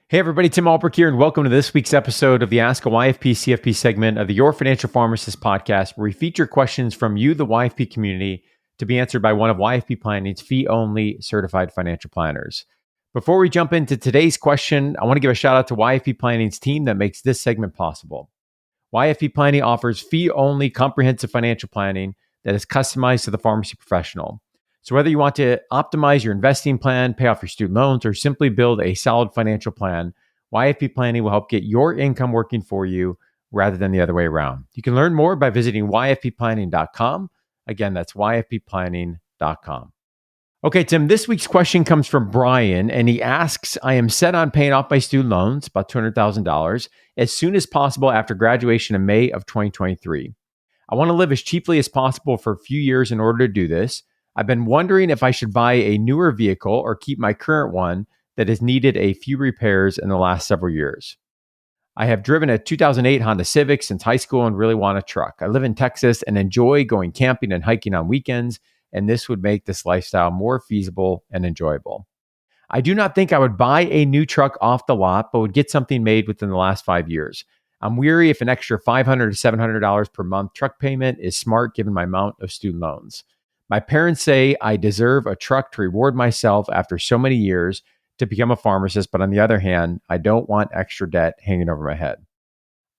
Hey everybody, Tim Albrecht here, and welcome to this week's episode of the Ask a YFP CFP segment of the Your Financial Pharmacist Podcast, where we feature questions from you, the YFP community, to be answered by one of YFP Planning's fee-only certified financial planners. Before we jump into today's question, I want to give a shout out to YFP Planning's team that makes this segment possible. YFP Planning offers fee-only comprehensive financial planning that is customized to the pharmacy professional. So whether you want to optimize your investing plan, pay off your student loans, or simply build a solid financial plan, YFP Planning will help get your income working for you rather than the other way around. You can learn more by visiting yfpplanning.com. Again, that's yfpplanning.com. Okay, Tim, this week's question comes from Brian, and he asks, I am set on paying off my student loans, about $200,000, as soon as possible after graduation in May of 2023. I want to live as cheaply as possible for a few years in order to do this. I've been wondering if I should buy a newer vehicle or keep my current one that has needed a few repairs in the last several years. I have driven a 2008 Honda Civic since high school and really want a truck. I live in Texas and enjoy going camping and hiking on weekends, and this would make this lifestyle more feasible and enjoyable. I do not think I would buy a new truck off the lot, but would get something made within the last 5 years. I'm weary if an extra $500 to $700 per month truck payment is smart given my amount of student loans. My parents say I deserve a truck to reward myself after so many years to become a pharmacist, but on the other hand, I don't want extra debt hanging over my head.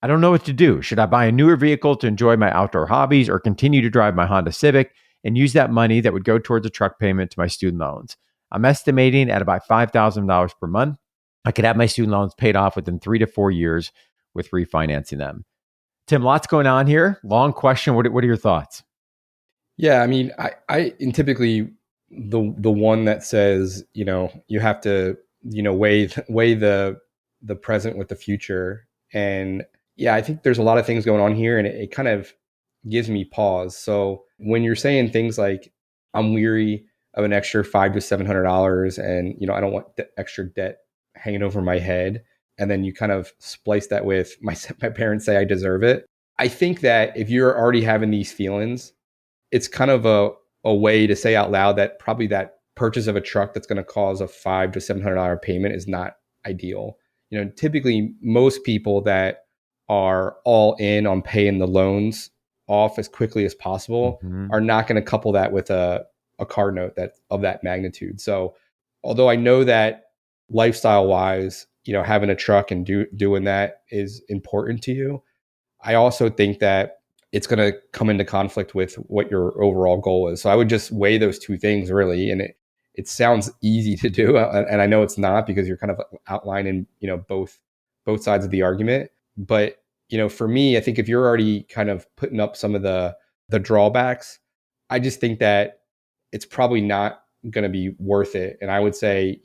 I don't know what to do. Should I buy a newer vehicle to enjoy my outdoor hobbies or continue to drive my Honda Civic and use that money that would go towards a truck payment to my student loans? I'm estimating at about $5,000 per month. I could have my student loans paid off within 3 to 4 years with refinancing them. Tim, lots going on here. Long question. What are your thoughts? Yeah, I mean, and typically the one that says, you have to, weigh the present with the future. And yeah, I think there's a lot of things going on here, and it kind of gives me pause. So when you're saying things like, I'm weary of an extra $500 to $700 and, I don't want the extra debt hanging over my head. And then you kind of splice that with my parents say I deserve it. I think that if you're already having these feelings, it's kind of a way to say out loud that probably that purchase of a truck that's going to cause a $500 to $700 payment is not ideal. Typically most people that are all in on paying the loans off as quickly as possible are not going to couple that with a car note that of that magnitude. So although I know that lifestyle wise, having a truck and doing that is important to you, I also think that it's going to come into conflict with what your overall goal is. So I would just weigh those two things really. And it sounds easy to do. And I know it's not because you're kind of outlining, both sides of the argument. But, for me, I think if you're already kind of putting up some of the drawbacks, I just think that it's probably not going to be worth it. And I would say,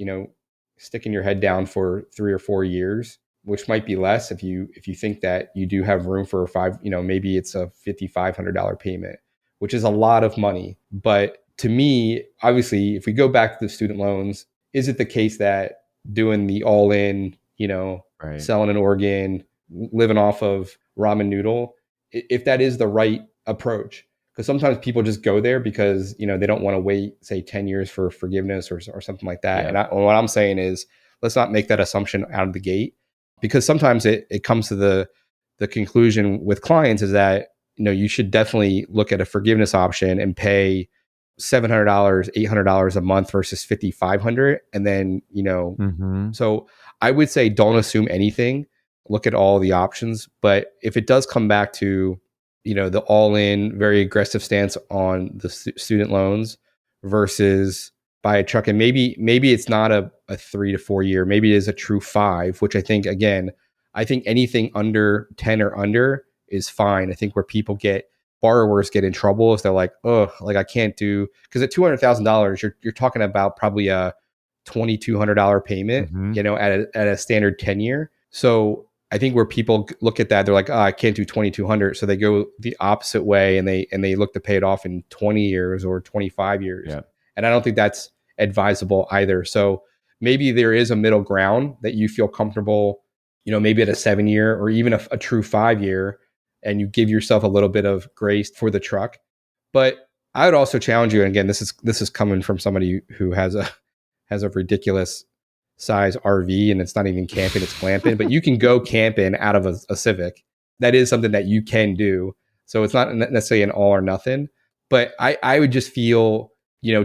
sticking your head down for 3 or 4 years, which might be less if you think that you do have room for maybe it's a $5,500 payment, which is a lot of money. But to me, obviously, if we go back to the student loans, is it the case that doing the all-in, Right, selling an organ, living off of ramen noodle, if that is the right approach? Because sometimes people just go there because, they don't want to wait, say, 10 years for forgiveness or something like that. Yeah. And what I'm saying is, let's not make that assumption out of the gate. Because sometimes it comes to the conclusion with clients is that, you should definitely look at a forgiveness option and pay $700, $800 a month versus $5,500. And then, so I would say don't assume anything. Look at all the options. But if it does come back to, the all-in, very aggressive stance on the student loans versus buy a truck, and maybe it's not a 3 to 4 year, maybe it is a true 5, which I think anything under 10 or under is fine. I think where borrowers get in trouble is they're like, oh, like I can't do, because at $200,000 you're talking about probably a $2,200 payment, at a standard 10 year. So I think where people look at that, they're like, oh, I can't do 2,200. So they go the opposite way and they look to pay it off in 20 years or 25 years. Yeah. And I don't think that's advisable either. So maybe there is a middle ground that you feel comfortable, maybe at a 7-year or even a true 5-year, and you give yourself a little bit of grace for the truck. But I would also challenge you, and again, this is coming from somebody who has a ridiculous size RV and it's not even camping, it's glamping, but you can go camping out of a Civic. That is something that you can do. So it's not necessarily an all or nothing, but I would just feel,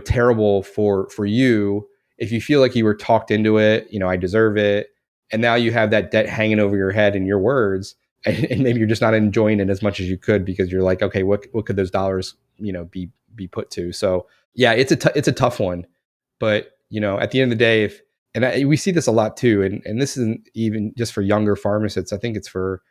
terrible for you if you feel like you were talked into it, I deserve it. And now you have that debt hanging over your head in your words, and maybe you're just not enjoying it as much as you could because you're like, okay, what could those dollars, be put to? So yeah, it's a tough one, but at the end of the day, we see this a lot too, and this isn't even just for younger pharmacists. I think it's for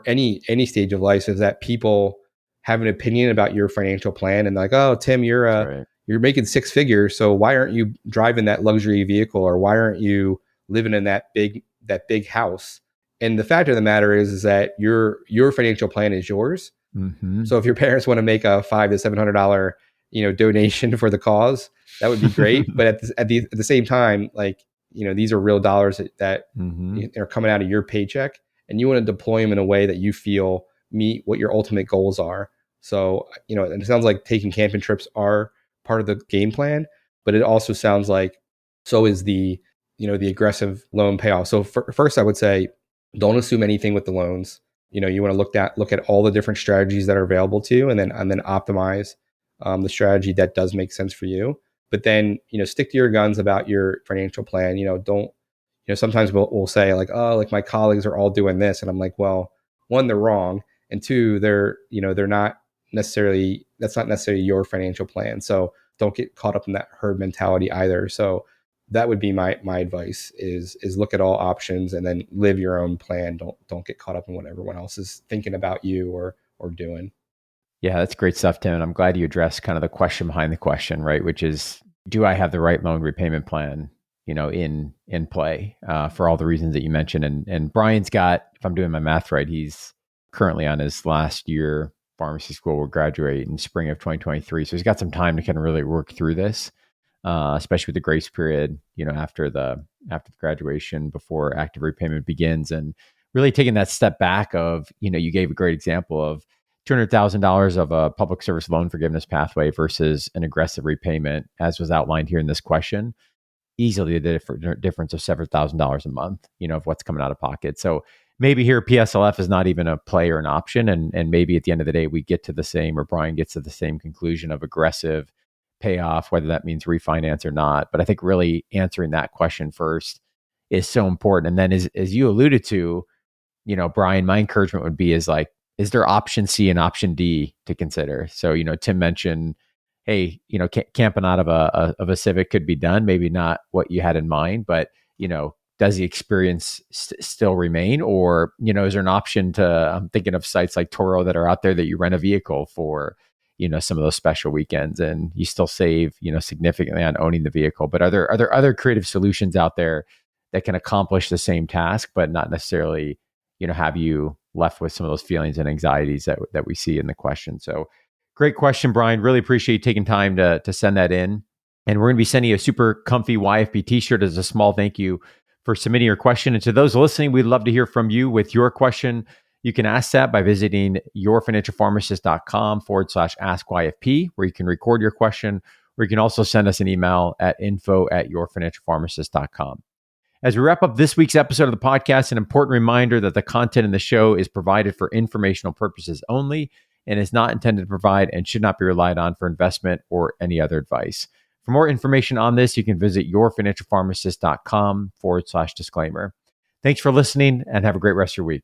any stage of life, is that people have an opinion about your financial plan and like, oh, Tim, you're making six figures, so why aren't you driving that luxury vehicle, or why aren't you living in that big house? And the fact of the matter is that your financial plan is yours. Mm-hmm. So if your parents want to make a $500 to $700 donation for the cause, that would be great. But at the same time, like, these are real dollars that are coming out of your paycheck, and you want to deploy them in a way that you feel meet what your ultimate goals are. So, and it sounds like taking camping trips are part of the game plan, but it also sounds like so is the aggressive loan payoff. So first, I would say, don't assume anything with the loans. You want to look at all the different strategies that are available to you, and then optimize the strategy that does make sense for you. But then, stick to your guns about your financial plan. Don't, sometimes we'll say like, oh, like my colleagues are all doing this. And I'm like, well, one, they're wrong. And two, they're not necessarily, that's not necessarily your financial plan. So don't get caught up in that herd mentality either. So that would be my advice is look at all options and then live your own plan. Don't get caught up in what everyone else is thinking about you or doing. Yeah, that's great stuff, Tim. And I'm glad you addressed kind of the question behind the question, right? Which is, do I have the right loan repayment plan, in play for all the reasons that you mentioned? And Brian's got, if I'm doing my math right, he's currently on his last year pharmacy school, will graduate in spring of 2023. So he's got some time to kind of really work through this, especially with the grace period, after the graduation before active repayment begins, and really taking that step back of, you gave a great example of $200,000 of a public service loan forgiveness pathway versus an aggressive repayment, as was outlined here in this question. Easily the difference of several $1,000s a month, of what's coming out of pocket. So maybe here PSLF is not even a play or an option. And maybe at the end of the day, we get to the same, or Brian gets to the same conclusion of aggressive payoff, whether that means refinance or not. But I think really answering that question first is so important. And then as you alluded to, Brian, my encouragement would be is there option C and option D to consider? So, Tim mentioned, hey, camping out of a Civic could be done. Maybe not what you had in mind, but, does the experience still remain? Or, is there an option to, I'm thinking of sites like Toro that are out there that you rent a vehicle for, some of those special weekends, and you still save, significantly on owning the vehicle. But are there other creative solutions out there that can accomplish the same task, but not necessarily, have you left with some of those feelings and anxieties that we see in the question? So great question, Brian. Really appreciate you taking time to send that in. And we're going to be sending you a super comfy YFP t-shirt as a small thank you for submitting your question. And to those listening, we'd love to hear from you with your question. You can ask that by visiting yourfinancialpharmacist.com/ask-YFP, where you can record your question, or you can also send us an email at info@yourfinancialpharmacist.com. As we wrap up this week's episode of the podcast, an important reminder that the content in the show is provided for informational purposes only and is not intended to provide and should not be relied on for investment or any other advice. For more information on this, you can visit yourfinancialpharmacist.com/disclaimer. Thanks for listening and have a great rest of your week.